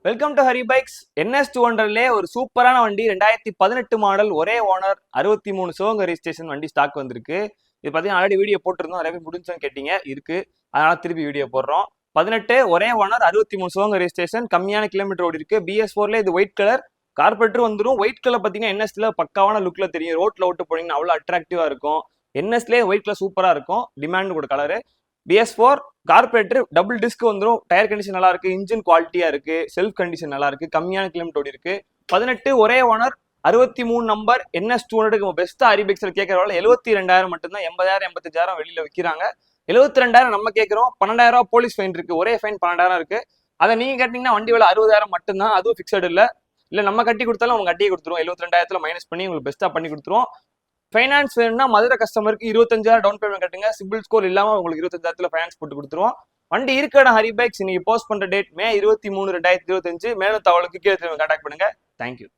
Welcome to Hari bikes. NS200 ஒரு சூப்பரான வண்டி 2018 மாடல், ஒரே ஓனர், 63 சிவகங்கை ரெஜிஸ்ட்ரேஷன் வண்டி ஸ்டாக் வந்திருக்கு. இது பார்த்தீங்கன்னா ஆல்ரெடி வீடியோ போட்டிருந்தோம், நிறைய பேர் முடிஞ்சுன்னு கேட்டீங்க. இருக்கு, அதனால திருப்பி வீடியோ போடுறோம். 18 ஒரே ஓனர், 63 சிவகங்கை ரெஜிஸ்ட்ரேஷன், கம்மியான கிலோமீட்டர் ஓடி இருக்கு. BS4ல இது ஒயிட் கலர், கார்பரேட்டர் வந்துடும். ஒயிட் கலர் பார்த்தீங்கன்னா NSல பக்காவான லுக்ல தெரியும். ரோட்ல ஓட்டு போனீங்கன்னா அவ்வளோ அட்ராக்டிவா இருக்கும். NSலேயே ஒயிட் கலர் சூப்பரா இருக்கும், டிமாண்ட் கூட colour. BS4 carburettor, double disk வந்துடும். டயர் கண்டிஷன் நல்லா இருக்கு, இன்ஜின் குவாலிட்டியா இருக்கு, செல்ஃப் கண்டிஷன் நல்லா இருக்கு, கம்மியான கிலோமீட்டர் ஓடி இருக்கு. 18 ஒரே ஓனர், 63 நம்பர், NS200 பெஸ்ட் ஹரிபைக்ஸ்ல கேட்கறவங்க 72,000 மட்டும்தான். 80,000 85,000 வெளியில விற்கிறாங்க. 72,000 நம்ம கேட்கிறோம். 12,000 போலீஸ் ஃபைன் இருக்கு, ஒரே ஃபைன் 12,000 இருக்கு. அதை நீங்க கேட்டீங்கன்னா வண்டி விலை 60,000 மட்டும்தான், அதுவும் பிக்சட் இல்ல நம்ம கட்டி கொடுத்தாலும் அவங்க கட்டியே கொடுத்துருவோம். 72,000 மைனஸ் பண்ணி உங்களுக்கு பெஸ்ட்டா பண்ணி கொடுத்துருவோம். ஃபைனான்ஸ் வேணும்னா மதுரை கஸ்டமருக்கு 25,000 டவுன் பேமெண்ட் கட்டுங்க. சிபில் ஸ்கோர் இல்லாம உங்களுக்கு 25,000 ஃபைனான்ஸ் போட்டு கொடுத்துருவோம். வண்டி இருக்கிற ஹரி பைக்ஸ். இன்னைக்கு போஸ்ட் பண்ற டேட் May 23, 2025. மேலும் தகவலுக்கு கீழே கான்டாக்ட் பண்ணுங்க. தேங்க்யூ.